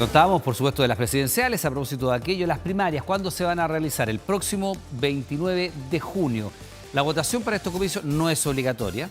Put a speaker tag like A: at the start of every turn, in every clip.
A: Contábamos, por supuesto, de las presidenciales. A propósito de aquello, las primarias, ¿cuándo se van a realizar? El próximo 29 de junio. La votación para estos comicios no es obligatoria,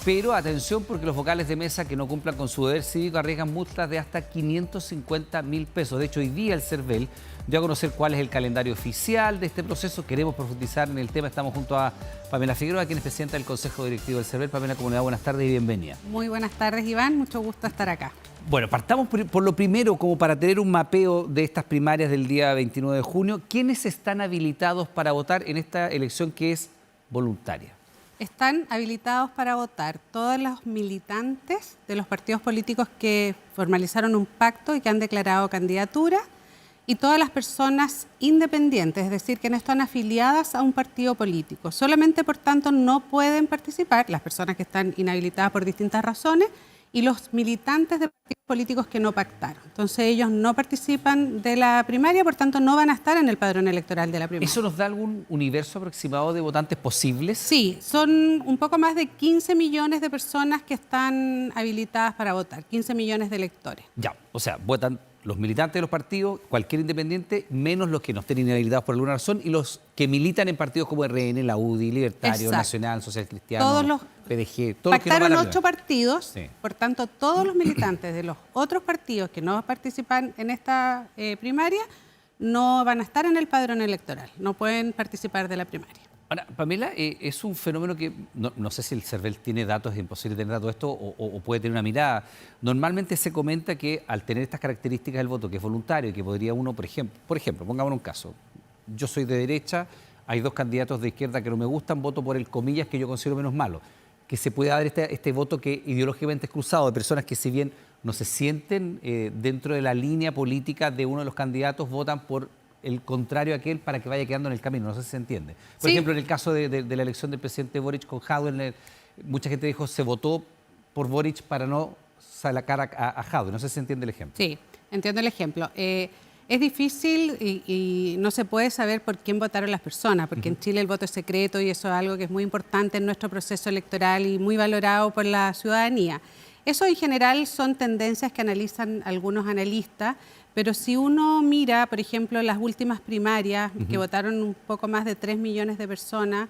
A: pero atención porque los vocales de mesa que no cumplan con su deber cívico arriesgan multas de hasta 550.000 pesos. De hecho, hoy día el CERVEL dio a conocer cuál es el calendario oficial de este proceso. Queremos profundizar en el tema. Estamos junto a Pamela Figueroa, quien es presidenta del Consejo Directivo del CERVEL. Pamela, comunidad, buenas tardes y bienvenida.
B: Muy buenas tardes, Iván. Mucho gusto estar acá.
A: Bueno, partamos por lo primero, como para tener un mapeo de estas primarias del día 29 de junio. ¿Quiénes están habilitados para votar en esta elección que es voluntaria?
B: Están habilitados para votar todos los militantes de los partidos políticos que formalizaron un pacto y que han declarado candidatura, y todas las personas independientes, es decir, que no están afiliadas a un partido político. Solamente, por tanto, no pueden participar las personas que están inhabilitadas por distintas razones y los militantes de partidos políticos que no pactaron. Entonces ellos no participan de la primaria, por tanto no van a estar en el padrón electoral de la primaria.
A: ¿Eso nos da algún universo aproximado de votantes posibles?
B: Sí, son un poco más de 15 millones de personas que están habilitadas para votar, 15 millones de electores.
A: Ya, o sea, votan los militantes de los partidos, cualquier independiente, menos los que no estén inhabilitados por alguna razón, y los que militan en partidos como RN, la UDI, Libertario,
B: Exacto.
A: Nacional, Social Cristiano,
B: Todos los
A: PDG, todos los que no
B: pactaron
A: van a
B: 8 partidos,
A: Sí.
B: por tanto todos los militantes de los otros partidos que no participan en esta primaria no van a estar en el padrón electoral, no pueden participar de la primaria.
A: Ahora, Pamela, es un fenómeno que no sé si el CERVEL tiene datos, es imposible tener datos de esto o puede tener una mirada. Normalmente se comenta que al tener estas características del voto, que es voluntario y que podría uno, por ejemplo, pongamos un caso, yo soy de derecha, hay dos candidatos de izquierda que no me gustan, voto por el comillas que yo considero menos malo, que se pueda dar este voto que ideológicamente es cruzado de personas que si bien no se sienten dentro de la línea política de uno de los candidatos, votan por el contrario a aquel para que vaya quedando en el camino, no sé si se entiende. Por
B: Sí.
A: ejemplo, en el caso de la elección del presidente Boric con Jadwe, mucha gente dijo se votó por Boric para no sacar a Jadwe, no sé si se entiende el ejemplo.
B: Sí, entiendo el ejemplo. Es difícil y no se puede saber por quién votaron las personas, porque en Chile el voto es secreto y eso es algo que es muy importante en nuestro proceso electoral y muy valorado por la ciudadanía. Eso en general son tendencias que analizan algunos analistas, pero si uno mira, por ejemplo, las últimas primarias, que votaron un poco más de 3 millones de personas,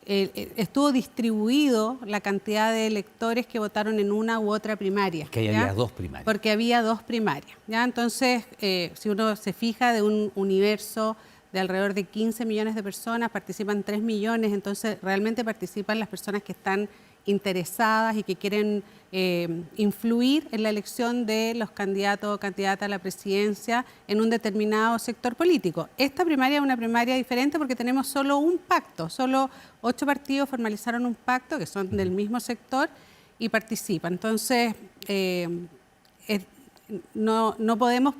B: estuvo distribuido la cantidad de electores que votaron en una u otra primaria.
A: Que
B: ¿ya?
A: había dos primarias.
B: Porque había dos primarias. ¿ya? Entonces, si uno se fija de un universo de alrededor de 15 millones de personas, participan 3 millones, entonces realmente participan las personas que están interesadas y que quieren influir en la elección de los candidatos o candidatas a la presidencia en un determinado sector político. Esta primaria es una primaria diferente porque tenemos solo un pacto, solo 8 partidos formalizaron un pacto que son del mismo sector y participan. Entonces, no podemos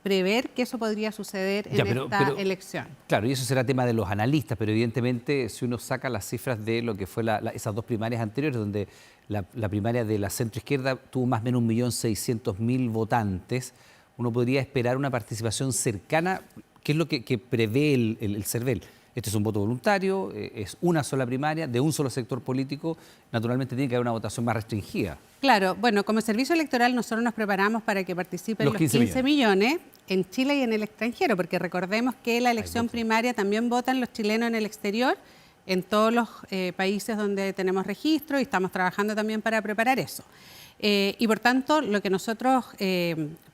B: prever que eso podría suceder en esta elección.
A: Claro, y eso será tema de los analistas, pero evidentemente si uno saca las cifras de lo que fue esas dos primarias anteriores, donde la primaria de la centroizquierda tuvo más o menos 1.600.000 votantes, uno podría esperar una participación cercana, que es lo que prevé el CERVEL. Este es un voto voluntario, es una sola primaria, de un solo sector político, naturalmente tiene que haber una votación más restringida.
B: Claro, bueno, como servicio electoral nosotros nos preparamos para que participen los 15 millones en Chile y en el extranjero, porque recordemos que la elección primaria también votan los chilenos en el exterior, en todos los países donde tenemos registro, y estamos trabajando también para preparar eso. Y por tanto, lo que nosotros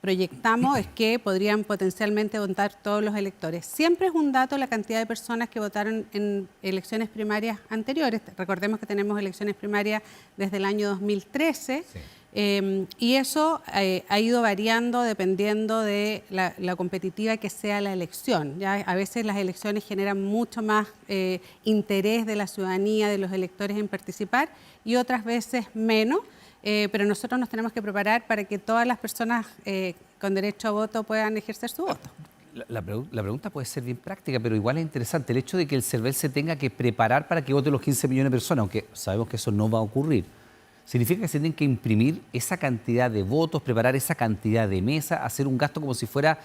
B: proyectamos es que podrían potencialmente votar todos los electores. Siempre es un dato la cantidad de personas que votaron en elecciones primarias anteriores. Recordemos que tenemos elecciones primarias desde el año 2013. Sí. Y eso ha ido variando dependiendo de la competitiva que sea la elección. ¿ya? A veces las elecciones generan mucho más interés de la ciudadanía, de los electores en participar, y otras veces menos. Pero nosotros nos tenemos que preparar para que todas las personas con derecho a voto puedan ejercer su voto.
A: La pregunta puede ser bien práctica, pero igual es interesante. El hecho de que el CERVEL se tenga que preparar para que voten los 15 millones de personas, aunque sabemos que eso no va a ocurrir, significa que se tienen que imprimir esa cantidad de votos, preparar esa cantidad de mesas, hacer un gasto como si fuera...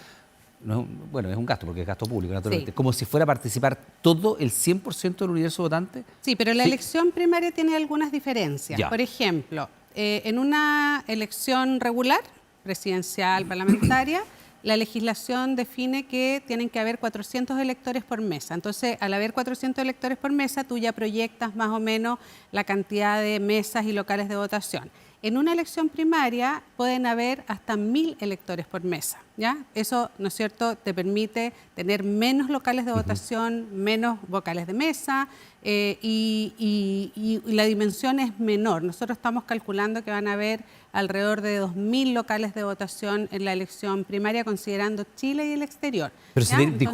A: No, bueno, es un gasto porque es gasto público, naturalmente. Sí. Como si fuera a participar todo el 100% del universo votante.
B: Sí, pero la elección primaria tiene algunas diferencias.
A: Ya.
B: Por ejemplo, en una elección regular presidencial, parlamentaria, la legislación define que tienen que haber 400 electores por mesa. Entonces, al haber 400 electores por mesa, tú ya proyectas más o menos la cantidad de mesas y locales de votación. En una elección primaria pueden haber hasta 1000 electores por mesa, ¿ya? Eso, ¿no es cierto?, te permite tener menos locales de votación, menos vocales de mesa y la dimensión es menor. Nosotros estamos calculando que van a haber alrededor de 2000 locales de votación en la elección primaria, considerando Chile y el exterior.
A: Pero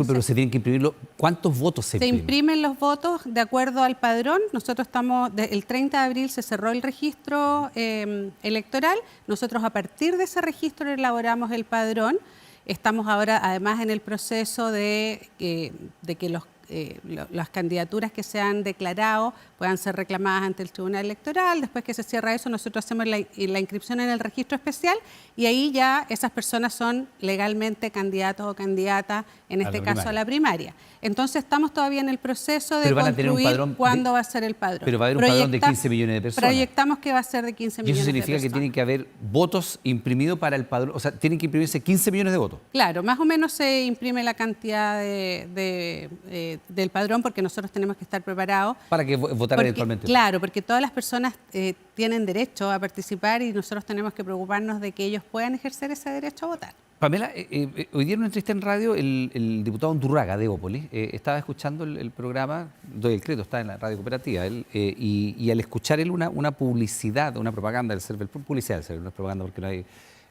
A: pero se tienen que imprimir, ¿cuántos votos se imprimen?
B: Se imprimen los votos de acuerdo al padrón. Nosotros el 30 de abril se cerró el registro electoral. Nosotros a partir de ese registro elaboramos el padrón. Estamos ahora además en el proceso de que las candidaturas que se han declarado puedan ser reclamadas ante el Tribunal Electoral. Después que se cierra eso, nosotros hacemos la inscripción en el registro especial y ahí ya esas personas son legalmente candidatos o candidatas, en este caso a la primaria. Entonces estamos todavía en el proceso de concluir cuándo va a ser el padrón.
A: Pero va a haber un padrón de 15 millones de personas.
B: Proyectamos que va a ser de 15 millones de personas.
A: ¿Y eso significa que tienen que haber votos imprimidos para el padrón? O sea, tienen que imprimirse 15 millones de votos.
B: Claro, más o menos se imprime la cantidad del padrón porque nosotros tenemos que estar preparados.
A: Para que votar eventualmente.
B: Claro, porque todas las personas tienen derecho a participar y nosotros tenemos que preocuparnos de que ellos puedan ejercer ese derecho a votar.
A: Pamela, hoy día en una entrevista en radio, el diputado Undurraga de Evópolis estaba escuchando el programa, doy el crédito, está en la radio cooperativa, y al escuchar él una publicidad, una propaganda del CERVEL, publicidad del CERVEL, no es propaganda porque no hay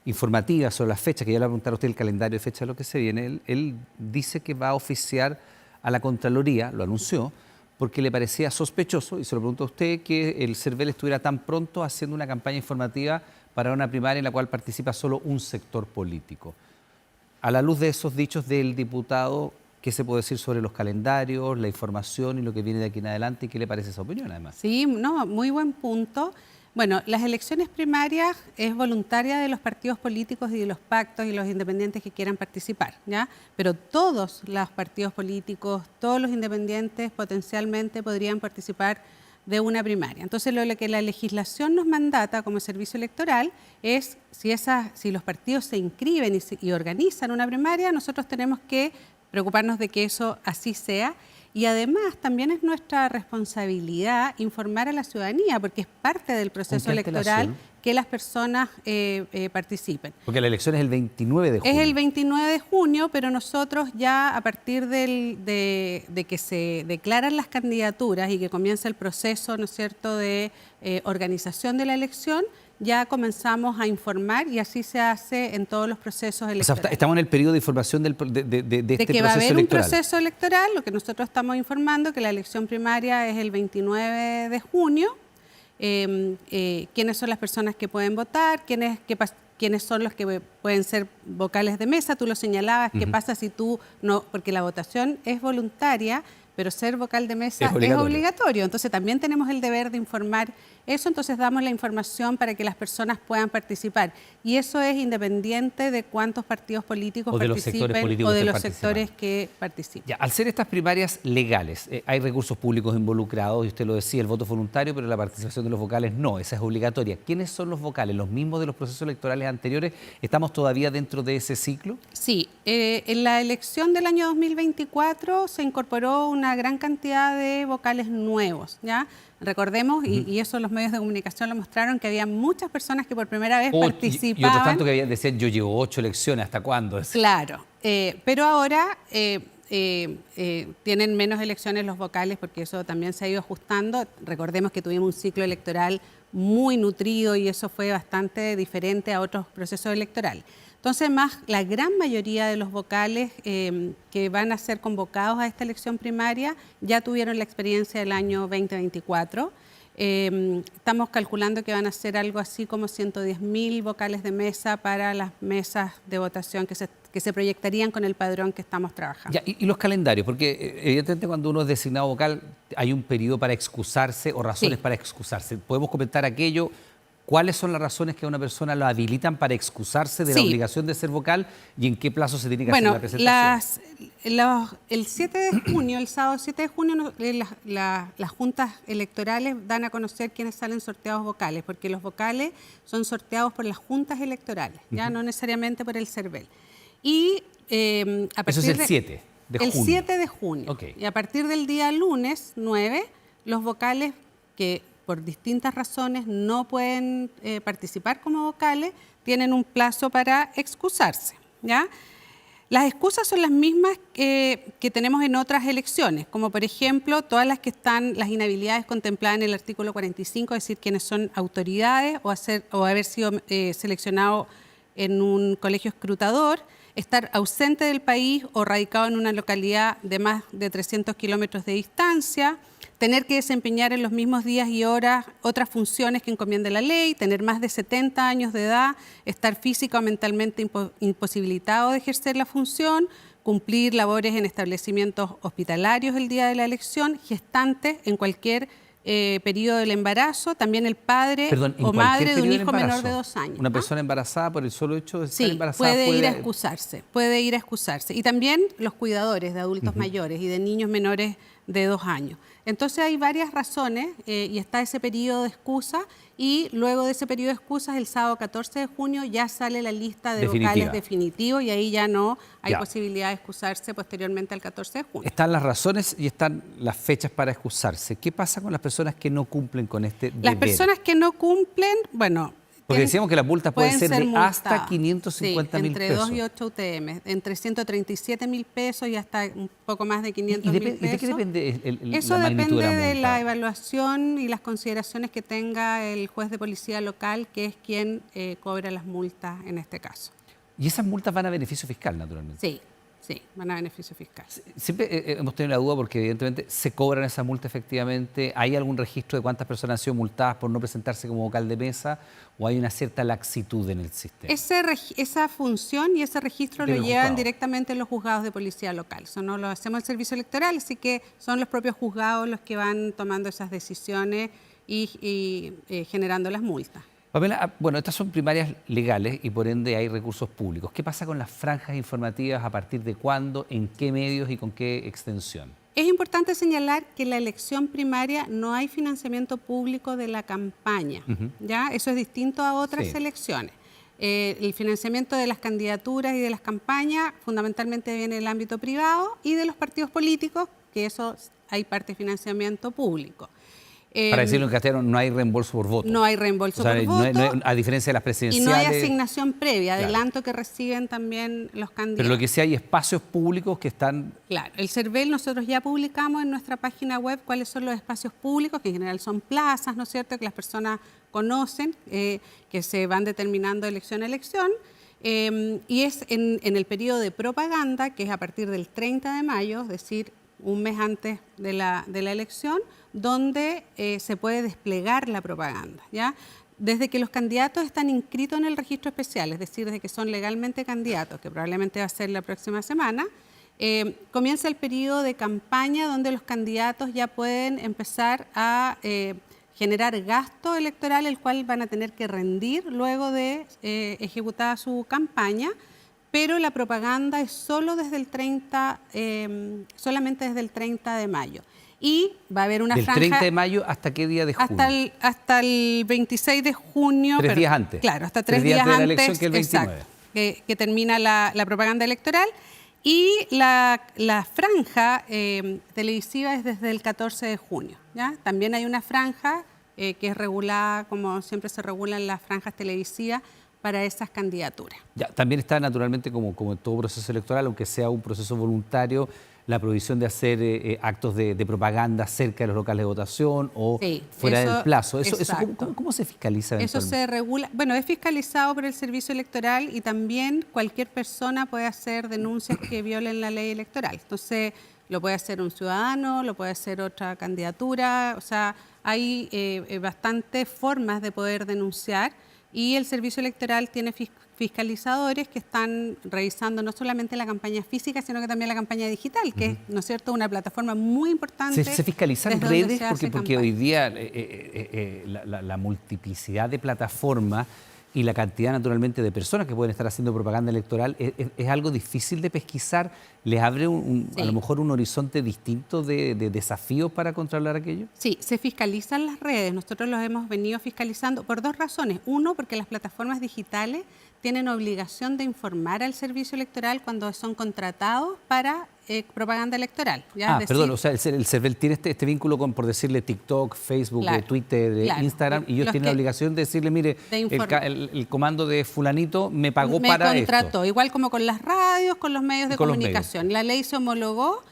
A: informativa sobre las fechas, que ya le va a preguntar a usted el calendario de fecha de lo que se viene, él dice que va a oficiar a la Contraloría, lo anunció, porque le parecía sospechoso, y se lo pregunto a usted, que el CERVEL estuviera tan pronto haciendo una campaña informativa para una primaria en la cual participa solo un sector político. A la luz de esos dichos del diputado, ¿qué se puede decir sobre los calendarios, la información y lo que viene de aquí en adelante? ¿Y qué le parece esa opinión, además?
B: Sí, no, muy buen punto. Bueno, las elecciones primarias es voluntaria de los partidos políticos y de los pactos y los independientes que quieran participar, ¿ya? Pero todos los partidos políticos, todos los independientes potencialmente podrían participar de una primaria. Entonces, lo que la legislación nos mandata como servicio electoral es, si los partidos se inscriben y organizan una primaria, nosotros tenemos que preocuparnos de que eso así sea. Y además también es nuestra responsabilidad informar a la ciudadanía, porque es parte del proceso electoral que las personas participen.
A: Porque la elección es el 29 de junio.
B: Es el 29 de junio, pero nosotros ya a partir de que se declaran las candidaturas y que comienza el proceso, ¿no es cierto?, de organización de la elección, ya comenzamos a informar y así se hace en todos los procesos electorales.
A: O sea, estamos en el periodo de información de este proceso electoral. De
B: que va a haber un proceso electoral, lo que nosotros estamos informando, que la elección primaria es el 29 de junio, quiénes son las personas que pueden votar, quiénes son los que pueden ser vocales de mesa, tú lo señalabas, qué pasa si tú no, porque la votación es voluntaria, pero ser vocal de mesa es obligatorio. Entonces también tenemos el deber de informar eso, entonces damos la información para que las personas puedan participar. Y eso es independiente de cuántos partidos políticos participen o de los sectores que participen.
A: Ya, al ser estas primarias legales, hay recursos públicos involucrados, y usted lo decía, el voto es voluntario, pero la participación de los vocales no, esa es obligatoria. ¿Quiénes son los vocales? ¿Los mismos de los procesos electorales anteriores? ¿Estamos todavía dentro de ese ciclo?
B: Sí, en la elección del año 2024 se incorporó una gran cantidad de vocales nuevos, ¿ya? Recordemos, y eso los medios de comunicación lo mostraron, que había muchas personas que por primera vez participaban.
A: Y otros tantos que decían, yo llevo 8 elecciones, ¿hasta cuándo?
B: Claro, pero ahora tienen menos elecciones los vocales porque eso también se ha ido ajustando. Recordemos que tuvimos un ciclo electoral muy nutrido y eso fue bastante diferente a otros procesos electorales. Entonces, la gran mayoría de los vocales que van a ser convocados a esta elección primaria ya tuvieron la experiencia del año 2024. Estamos calculando que van a ser algo así como 110.000 vocales de mesa para las mesas de votación que se proyectarían con el padrón que estamos trabajando.
A: Ya, y los calendarios, porque evidentemente cuando uno es designado vocal hay un periodo para excusarse o razones para excusarse. ¿Podemos comentar aquello? ¿Cuáles son las razones que a una persona lo habilitan para excusarse de la obligación de ser vocal y en qué plazo se tiene que hacer la presentación?
B: El 7 de junio, el sábado 7 de junio, las juntas electorales dan a conocer quiénes salen sorteados vocales, porque los vocales son sorteados por las juntas electorales, ya no necesariamente por el CERVEL. Y a partir
A: Eso es el 7 de junio.
B: El 7 de junio.
A: Okay.
B: Y a partir del día lunes 9, los vocales que por distintas razones no pueden participar como vocales, tienen un plazo para excusarse, ¿ya? Las excusas son las mismas que tenemos en otras elecciones, como por ejemplo todas las que están, las inhabilidades contempladas en el artículo 45, es decir, quienes son autoridades o haber sido seleccionado en un colegio escrutador, estar ausente del país o radicado en una localidad de más de 300 kilómetros de distancia, tener que desempeñar en los mismos días y horas otras funciones que encomiende la ley, tener más de 70 años de edad, estar física o mentalmente imposibilitado de ejercer la función, cumplir labores en establecimientos hospitalarios el día de la elección, gestantes en cualquier periodo del embarazo, también el padre o madre de un hijo menor de 2 años.
A: Una persona embarazada por el solo hecho de estar embarazada
B: puede ir a excusarse. Y también los cuidadores de adultos mayores y de niños menores de 2 años. Entonces hay varias razones y está ese periodo de excusa y luego de ese periodo de excusas el sábado 14 de junio ya sale la lista de vocales definitivo y ahí ya no hay posibilidad de excusarse posteriormente al 14 de junio.
A: Están las razones y están las fechas para excusarse. ¿Qué pasa con las personas que no cumplen con este deber?
B: Las personas que no cumplen, bueno...
A: Porque decíamos que las multas pueden ser de hasta 550.000
B: entre
A: pesos.
B: 2 y 8 UTM, entre 137.000 pesos y hasta un poco más de 500.000 pesos.
A: ¿Y de qué depende
B: Eso
A: la magnitud
B: depende
A: de la multa?
B: de la evaluación y las consideraciones que tenga el juez de policía local, que es quien cobra las multas en este caso.
A: Y esas multas van a beneficio fiscal, naturalmente.
B: Sí, van a beneficio fiscal.
A: Siempre hemos tenido la duda porque evidentemente se cobran esas multas efectivamente. ¿Hay algún registro de cuántas personas han sido multadas por no presentarse como vocal de mesa o hay una cierta laxitud en el sistema?
B: Esa función y ese registro lo llevan directamente los juzgados de policía local. Eso no lo hacemos el servicio electoral, así que son los propios juzgados los que van tomando esas decisiones y generando las multas.
A: Pamela, bueno, estas son primarias legales y por ende hay recursos públicos. ¿Qué pasa con las franjas informativas? ¿A partir de cuándo? ¿En qué medios y con qué extensión?
B: Es importante señalar que en la elección primaria no hay financiamiento público de la campaña, ¿ya? Eso es distinto a otras elecciones. El financiamiento de las candidaturas y de las campañas fundamentalmente viene del ámbito privado y de los partidos políticos, que eso hay parte de financiamiento público.
A: Para decirlo en castellano, no hay reembolso por voto.
B: No hay reembolso por voto.
A: A diferencia de las presidenciales.
B: Y no hay asignación previa, adelanto que reciben también los candidatos.
A: Pero lo que sí hay espacios públicos que están...
B: Claro, el CERVEL nosotros ya publicamos en nuestra página web cuáles son los espacios públicos, que en general son plazas, ¿no es cierto?, que las personas conocen, que se van determinando elección a elección. Y es en el periodo de propaganda, que es a partir del 30 de mayo, es decir, un mes antes de la elección, donde se puede desplegar la propaganda, ¿ya? Desde que los candidatos están inscritos en el registro especial, es decir, desde que son legalmente candidatos, que probablemente va a ser la próxima semana, comienza el periodo de campaña donde los candidatos ya pueden empezar a generar gasto electoral, el cual van a tener que rendir luego de ejecutada su campaña, pero la propaganda es solamente desde el 30 de mayo. Y va a haber una franja...
A: ¿Del 30 de mayo hasta qué día de junio?
B: Hasta el 26 de junio.
A: 3 días antes.
B: Claro, hasta 3 días antes
A: de la elección, que el 29.
B: Exacto, que termina la propaganda electoral. Y la franja televisiva es desde el 14 de junio, ¿ya? También hay una franja que es regulada, como siempre se regulan las franjas televisivas, para esas candidaturas.
A: Ya, también está naturalmente, como en todo proceso electoral, aunque sea un proceso voluntario, la prohibición de hacer actos de propaganda cerca de los locales de votación o fuera del plazo. Eso ¿cómo se fiscaliza eventualmente?
B: Eso se regula, bueno, es fiscalizado por el Servicio Electoral y también cualquier persona puede hacer denuncias que violen la ley electoral. Entonces, lo puede hacer un ciudadano, lo puede hacer otra candidatura, o sea, hay bastantes formas de poder denunciar y el Servicio Electoral tiene fiscalizadores que están revisando no solamente la campaña física, sino que también la campaña digital, que es, ¿no es cierto?, una plataforma muy importante.
A: ¿Se fiscalizan redes? Porque hoy día la multiplicidad de plataformas y la cantidad, naturalmente, de personas que pueden estar haciendo propaganda electoral es algo difícil de pesquisar. ¿Les abre a lo mejor un horizonte distinto de desafíos para controlar aquello?
B: Sí, se fiscalizan las redes. Nosotros los hemos venido fiscalizando por dos razones. Uno, porque las plataformas digitales tienen obligación de informar al servicio electoral cuando son contratados para propaganda electoral. ¿Ya?
A: Perdón, o sea, el CERVEL tiene este vínculo con, por decirle, TikTok, Facebook, Twitter, Instagram, y ellos tienen la obligación de decirle, mire, el comando de fulanito me pagó para esto. Me contrató,
B: igual como con las radios, con los medios de comunicación. La ley se homologó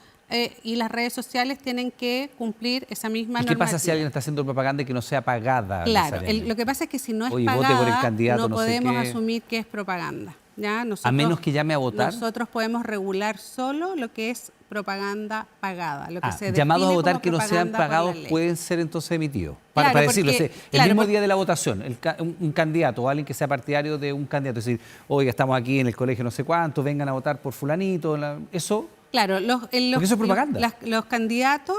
B: y las redes sociales tienen que cumplir esa misma normativa.
A: ¿Y qué pasa si alguien está haciendo propaganda que no sea pagada?
B: Claro, lo que pasa es que si no es pagada, por el candidato, no podemos asumir que es propaganda. ¿Ya?
A: A menos que llame a votar.
B: Nosotros podemos regular solo lo que es propaganda pagada. Lo que
A: llamados a votar que no sean pagados pueden ser entonces emitidos. Para decirlo, el mismo día de la votación, un candidato o alguien que sea partidario de un candidato, es decir, oiga, estamos aquí en el colegio no sé cuánto, vengan a votar por fulanito, eso. Claro, porque eso es propaganda.
B: Los candidatos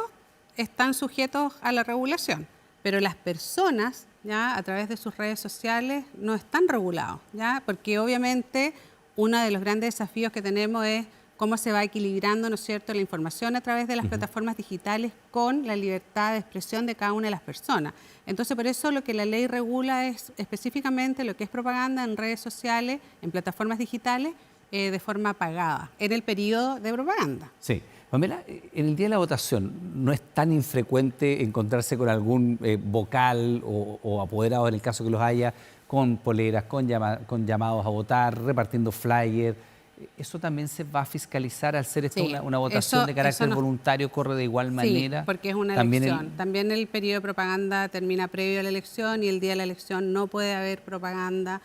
B: están sujetos a la regulación, pero las personas, ¿ya?, a través de sus redes sociales no están regulados, ¿ya?, porque obviamente uno de los grandes desafíos que tenemos es cómo se va equilibrando, ¿no es cierto?, la información a través de las plataformas digitales con la libertad de expresión de cada una de las personas. Entonces, por eso lo que la ley regula es específicamente lo que es propaganda en redes sociales, en plataformas digitales, de forma pagada, en el periodo de propaganda.
A: Sí. Pamela, en el día de la votación, ¿no es tan infrecuente encontrarse con algún vocal o apoderado, en el caso que los haya, con poleras, con llamados a votar, repartiendo flyers? ¿Eso también se va a fiscalizar al ser una votación de carácter voluntario? ¿Corre de igual manera?
B: Sí, porque es una elección. También el periodo de propaganda termina previo a la elección y el día de la elección no puede haber propaganda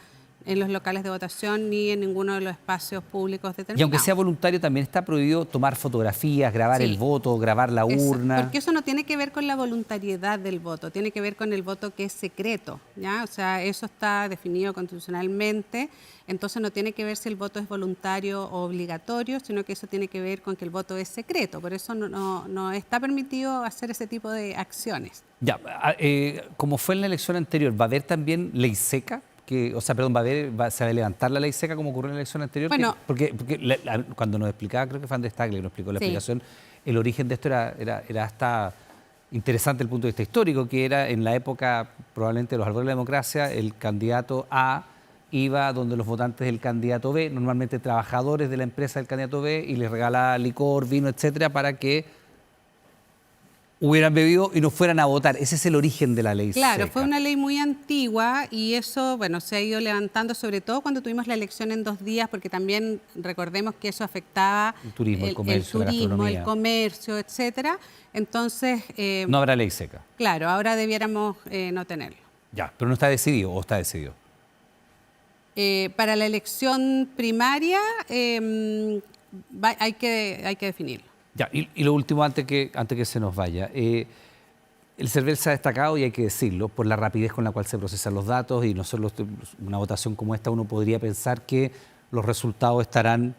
B: en los locales de votación ni en ninguno de los espacios públicos determinados.
A: Y aunque sea voluntario, también está prohibido tomar fotografías, grabar el voto, grabar la urna.
B: Porque eso no tiene que ver con la voluntariedad del voto, tiene que ver con el voto que es secreto, ¿ya? O sea, eso está definido constitucionalmente, entonces no tiene que ver si el voto es voluntario o obligatorio, sino que eso tiene que ver con que el voto es secreto, por eso no está permitido hacer ese tipo de acciones.
A: Ya, como fue en la elección anterior, ¿va a haber también ley seca? Se va a levantar la ley seca como ocurrió en la elección anterior.
B: Bueno,
A: porque cuando nos explicaba, creo que Van der Stagle nos explicó la explicación, el origen de esto era hasta interesante desde el punto de vista histórico, que era en la época probablemente de los albores de la democracia, el candidato A iba donde los votantes del candidato B, normalmente trabajadores de la empresa del candidato B, y les regalaba licor, vino, etcétera, para que hubieran bebido y no fueran a votar. Ese es el origen de la ley seca.
B: Claro, fue una ley muy antigua y eso, bueno, se ha ido levantando, sobre todo cuando tuvimos la elección en 2 días, porque también recordemos que eso afectaba
A: el turismo, el comercio,
B: el comercio, etcétera. Entonces...
A: no habrá ley seca.
B: Claro, ahora debiéramos no tenerlo.
A: Ya, pero no está decidido, ¿o está decidido?
B: Para la elección primaria hay que definirlo.
A: Ya, y lo último, antes que se nos vaya, el CERVEL se ha destacado, y hay que decirlo, por la rapidez con la cual se procesan los datos, y nosotros, una votación como esta, uno podría pensar que los resultados estarán,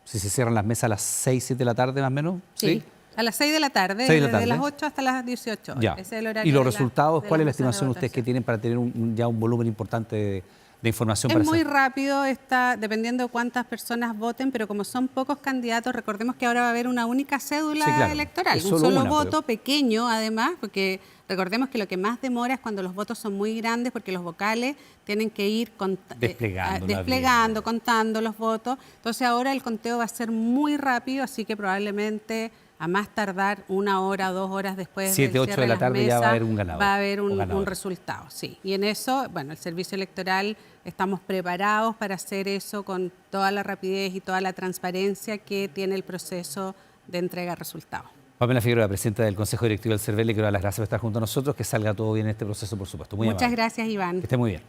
A: si se cierran las mesas a las 6, 7 de la tarde más o menos.
B: Sí, a las 6 de la tarde, desde las 8 hasta las 18 horas.
A: Ya.
B: Ese es el horario.
A: ¿Y los resultados, cuál es la estimación ustedes que tienen para tener ya un volumen importante de información?
B: Es muy rápido, dependiendo de cuántas personas voten, pero como son pocos candidatos, recordemos que ahora va a haber una única cédula electoral, un solo voto, pequeño además, porque recordemos que lo que más demora es cuando los votos son muy grandes, porque los vocales tienen que ir desplegando, contando los votos. Entonces ahora el conteo va a ser muy rápido, así que probablemente a más tardar 1 hora o 2 horas después
A: 7, 8 de la tarde ya va a haber un ganador.
B: Va a haber un resultado, sí. Y en eso, bueno, el servicio electoral estamos preparados para hacer eso con toda la rapidez y toda la transparencia que tiene el proceso de entrega de resultados.
A: Pamela Figueroa, presidenta del Consejo Directivo del CERVEL, le quiero dar las gracias por estar junto a nosotros, que salga todo bien en este proceso, por supuesto.
B: Muchas gracias, Iván.
A: Que esté muy bien.